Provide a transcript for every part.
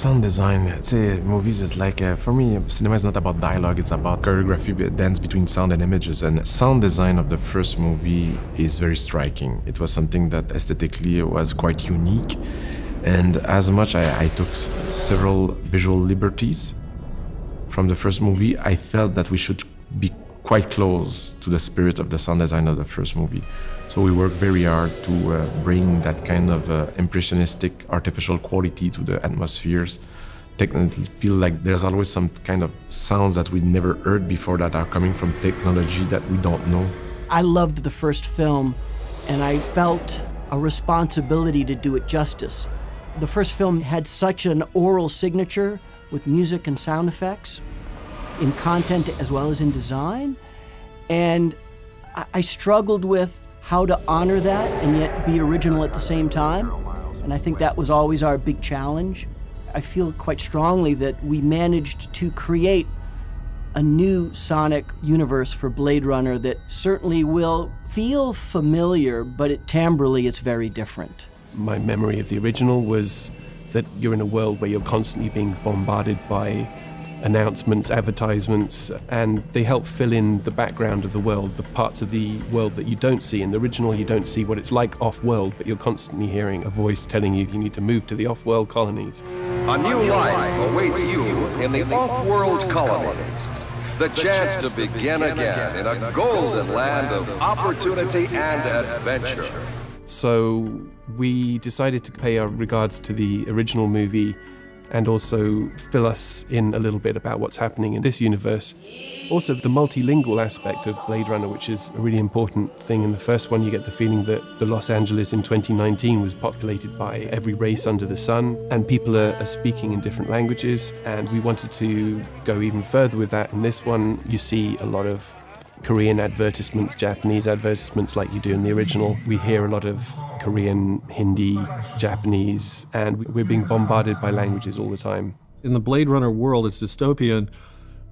Sound design, movies is like, for me, cinema is not about dialogue, it's about choreography, dance between sound and images. And sound design of the first movie is very striking. It was something that aesthetically was quite unique. And as much I took several visual liberties from the first movie, I felt that we should be quite close to the spirit of the sound design of the first movie. So we worked very hard to bring that kind of impressionistic artificial quality to the atmospheres. Technically feel like there's always some kind of sounds that we never heard before that are coming from technology that we don't know. I loved the first film, and I felt a responsibility to do it justice. The first film had such an oral signature with music and sound effects, in content as well as in design, and I struggled with how to honor that and yet be original at the same time. And I think that was always our big challenge. I feel quite strongly that we managed to create a new sonic universe for Blade Runner that certainly will feel familiar, but timbrally it's very different. My memory of the original was that you're in a world where you're constantly being bombarded by announcements, advertisements, and they help fill in the background of the world, the parts of the world that you don't see. In the original, you don't see what it's like off-world, but you're constantly hearing a voice telling you need to move to the off-world colonies. A new life awaits you in the off-world colonies. The chance to begin again in a golden land of opportunity and adventure. So we decided to pay our regards to the original movie and also fill us in a little bit about what's happening in this universe. Also, the multilingual aspect of Blade Runner, which is a really important thing. In the first one, you get the feeling that the Los Angeles in 2019 was populated by every race under the sun, and people are speaking in different languages. And we wanted to go even further with that. In this one, you see a lot of Korean advertisements, Japanese advertisements like you do in the original. We hear a lot of Korean, Hindi, Japanese, and we're being bombarded by languages all the time. In the Blade Runner world, it's dystopian,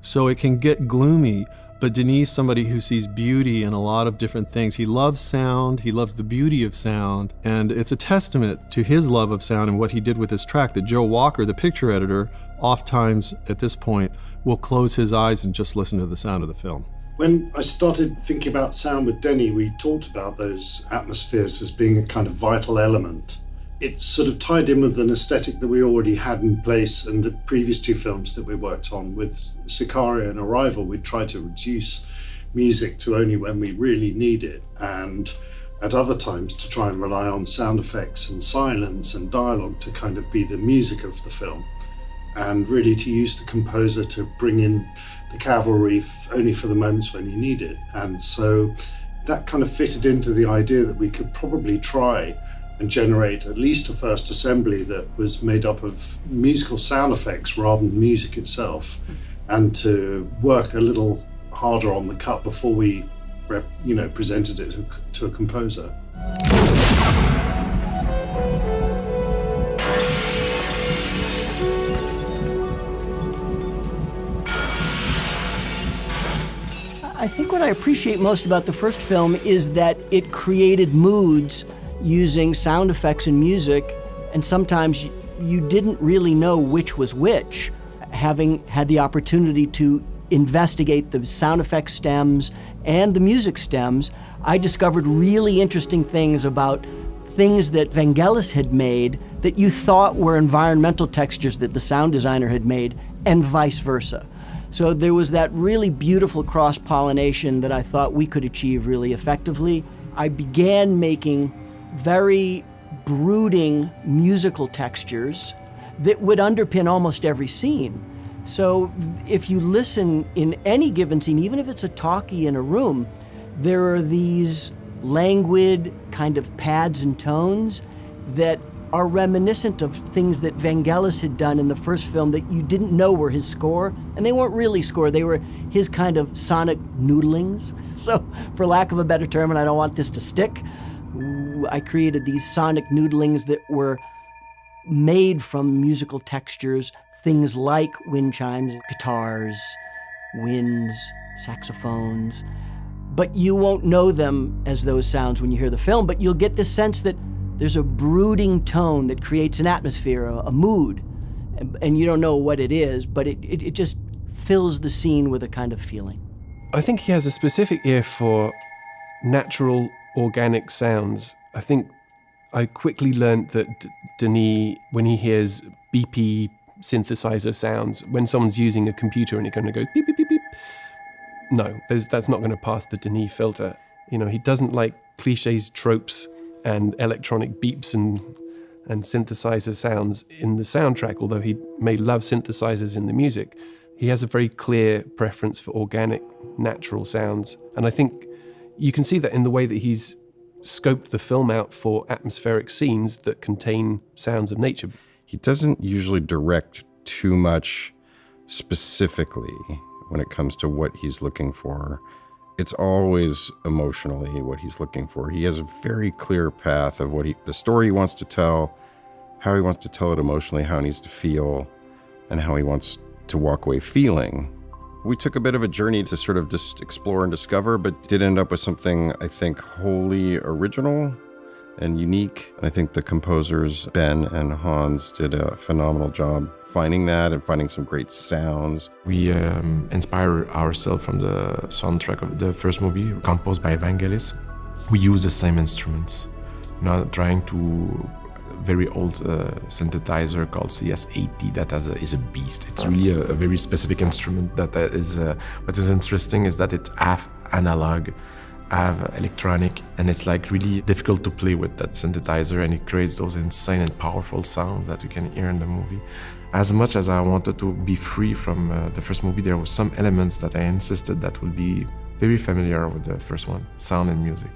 so it can get gloomy, but Denis, somebody who sees beauty in a lot of different things. He loves sound, he loves the beauty of sound, and it's a testament to his love of sound and what he did with his track that Joe Walker, the picture editor, oftentimes at this point will close his eyes and just listen to the sound of the film. When I started thinking about sound with Denny, we talked about those atmospheres as being a kind of vital element. It sort of tied in with an aesthetic that we already had in place in the previous two films that we worked on. With Sicario and Arrival, we tried to reduce music to only when we really need it, and at other times to try and rely on sound effects and silence and dialogue to kind of be the music of the film, and really to use the composer to bring in the cavalry only for the moments when you need it. And so that kind of fitted into the idea that we could probably try and generate at least a first assembly that was made up of musical sound effects rather than music itself, and to work a little harder on the cut before we presented it to a composer. I think what I appreciate most about the first film is that it created moods using sound effects and music, and sometimes you didn't really know which was which. Having had the opportunity to investigate the sound effects stems and the music stems, I discovered really interesting things about things that Vangelis had made that you thought were environmental textures that the sound designer had made, and vice versa. So there was that really beautiful cross-pollination that I thought we could achieve really effectively. I began making very brooding musical textures that would underpin almost every scene. So if you listen in any given scene, even if it's a talkie in a room, there are these languid kind of pads and tones that are reminiscent of things that Vangelis had done in the first film that you didn't know were his score, and they weren't really score, they were his kind of sonic noodlings. So, for lack of a better term, and I don't want this to stick, I created these sonic noodlings that were made from musical textures, things like wind chimes, guitars, winds, saxophones. But you won't know them as those sounds when you hear the film, but you'll get this sense that there's a brooding tone that creates an atmosphere, a mood. and you don't know what it is, but it just fills the scene with a kind of feeling. I think he has a specific ear for natural, organic sounds. I think I quickly learned that Denis, when he hears beepy synthesizer sounds, when someone's using a computer and it's going to go beep, beep, beep, beep, no, that's not going to pass the Denis filter. You know, he doesn't like cliches, tropes, and electronic beeps and synthesizer sounds in the soundtrack, although he may love synthesizers in the music. He has a very clear preference for organic, natural sounds. And I think you can see that in the way that he's scoped the film out for atmospheric scenes that contain sounds of nature. He doesn't usually direct too much specifically when it comes to what he's looking for. It's always emotionally what he's looking for. He has a very clear path of the story he wants to tell, how he wants to tell it emotionally, how he needs to feel, and how he wants to walk away feeling. We took a bit of a journey to sort of just explore and discover, but did end up with something, I think, wholly original and unique. And I think the composers, Ben and Hans, did a phenomenal job finding that and finding some great sounds. We inspire ourselves from the soundtrack of the first movie, composed by Vangelis. We use the same instruments, not trying to very old synthesizer called CS80 that is a beast. It's really a very specific instrument that is, what is interesting is that it's half analog, half electronic, and it's like really difficult to play with that synthesizer, and it creates those insane and powerful sounds that you can hear in the movie. As much as I wanted to be free from the first movie, there were some elements that I insisted that will be very familiar with the first one, sound and music.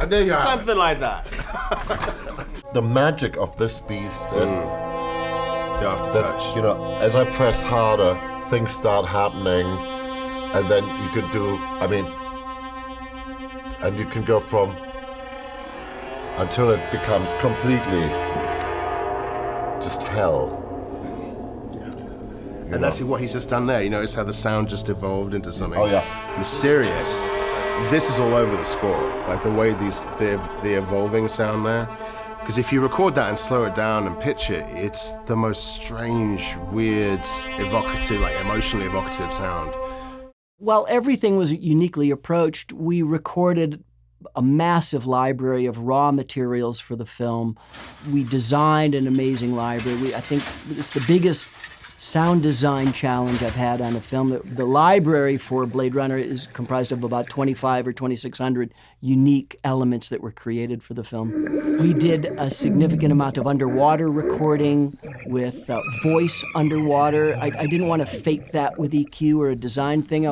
There you have Something like that. The magic of this beast is You have to that, touch. you know, as I press harder, things start happening, and then you can do, and you can go from until it becomes completely just hell. And that's what he's just done there. You notice how the sound just evolved into something mysterious. This is all over the score, like the way the evolving sound there. Because if you record that and slow it down and pitch it, it's the most strange, weird, evocative, like emotionally evocative sound. While everything was uniquely approached, we recorded a massive library of raw materials for the film. We designed an amazing library. I think it's the biggest sound design challenge I've had on a film. The library for Blade Runner is comprised of about 25 or 2,600 unique elements that were created for the film. We did a significant amount of underwater recording with voice underwater. I didn't want to fake that with EQ or a design thing.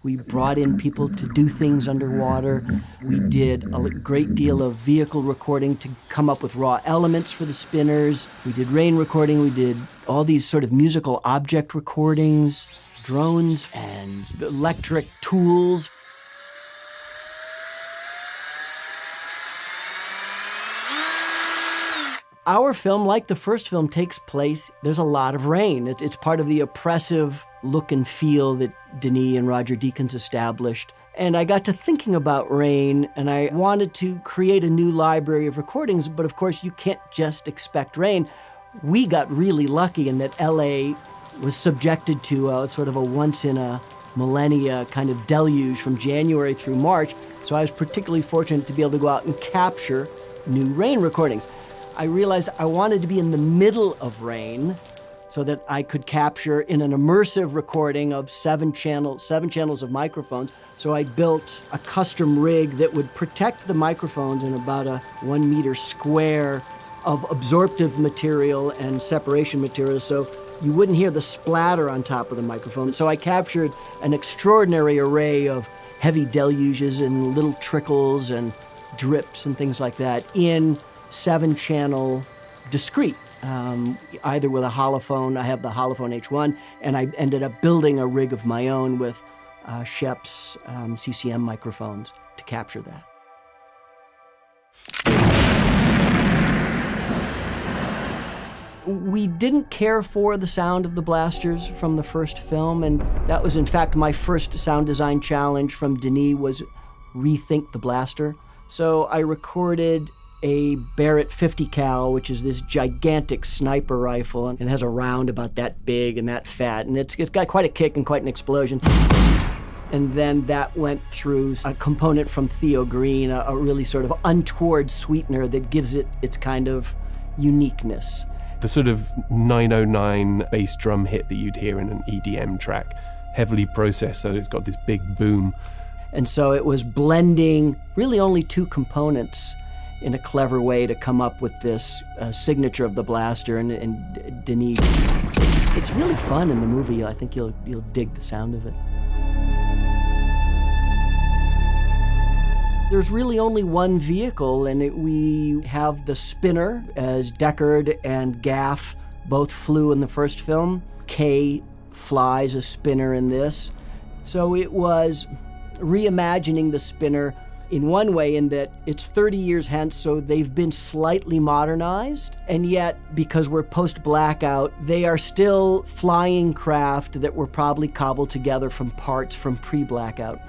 We brought in people to do things underwater. We did a great deal of vehicle recording to come up with raw elements for the spinners. We did rain recording. We did all these sort of musical object recordings, drones and electric tools. Our film, like the first film, takes place, there's a lot of rain. It's part of the oppressive look and feel that Denis and Roger Deakins established. And I got to thinking about rain, and I wanted to create a new library of recordings, but of course you can't just expect rain. We got really lucky in that LA was subjected to sort of a once-in-a-millennia kind of deluge from January through March, so I was particularly fortunate to be able to go out and capture new rain recordings. I realized I wanted to be in the middle of rain so that I could capture in an immersive recording of seven channels of microphones. So I built a custom rig that would protect the microphones in about a 1 meter square of absorptive material and separation material, so you wouldn't hear the splatter on top of the microphone. So I captured an extraordinary array of heavy deluges and little trickles and drips and things like that in 7-channel discrete either with a holophone. I have the holophone H1, and I ended up building a rig of my own with Schoeps CCM microphones to capture that. We didn't care for the sound of the blasters from the first film, and that was in fact my first sound design challenge from Denis was rethink the blaster. So I recorded a Barrett 50 cal, which is this gigantic sniper rifle, and it has a round about that big and that fat, and it's got quite a kick and quite an explosion. And then that went through a component from Theo Green, a really sort of untoward sweetener that gives it its kind of uniqueness. The sort of 909 bass drum hit that you'd hear in an EDM track, heavily processed, so it's got this big boom. And so it was blending really only two components in a clever way to come up with this signature of the blaster and Denis. It's really fun in the movie. I think you'll dig the sound of it. There's really only one vehicle, and we have the spinner, as Deckard and Gaff both flew in the first film. Kay flies a spinner in this. So it was reimagining the spinner in one way, in that it's 30 years hence, so they've been slightly modernized, and yet, because we're post-blackout, they are still flying craft that were probably cobbled together from parts from pre-blackout.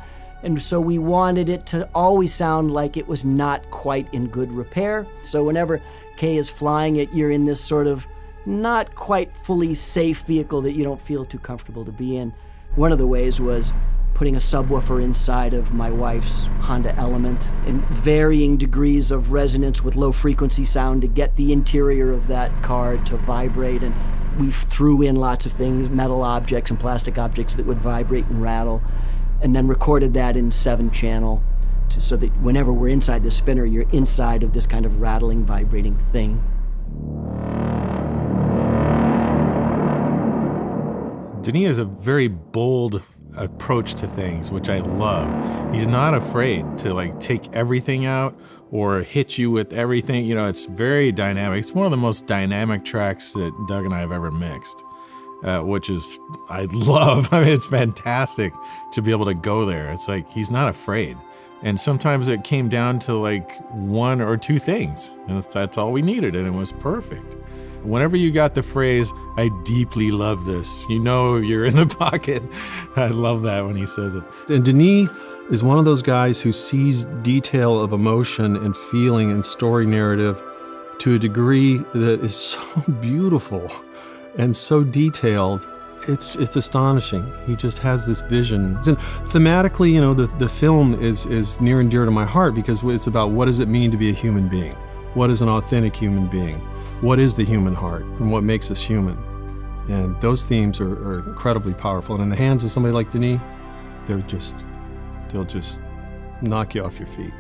And so we wanted it to always sound like it was not quite in good repair. So whenever Kay is flying it, you're in this sort of not quite fully safe vehicle that you don't feel too comfortable to be in. One of the ways was putting a subwoofer inside of my wife's Honda Element in varying degrees of resonance with low frequency sound to get the interior of that car to vibrate. And we threw in lots of things, metal objects and plastic objects that would vibrate and rattle, and then recorded that in 7-channel so that whenever we're inside the spinner, you're inside of this kind of rattling, vibrating thing. Denis has a very bold approach to things, which I love. He's not afraid to take everything out or hit you with everything. You know, it's very dynamic. It's one of the most dynamic tracks that Doug and I have ever mixed. Which is, I love. I mean, it's fantastic to be able to go there. It's like, he's not afraid. And sometimes it came down to one or two things, and that's all we needed, and it was perfect. Whenever you got the phrase, "I deeply love this," you know you're in the pocket. I love that when he says it. And Denis is one of those guys who sees detail of emotion and feeling and story narrative to a degree that is so beautiful and so detailed. It's astonishing. He just has this vision. And thematically, you know, the film is near and dear to my heart because it's about what does it mean to be a human being? What is an authentic human being? What is the human heart and what makes us human? And those themes are incredibly powerful. And in the hands of somebody like Denis, they'll just knock you off your feet.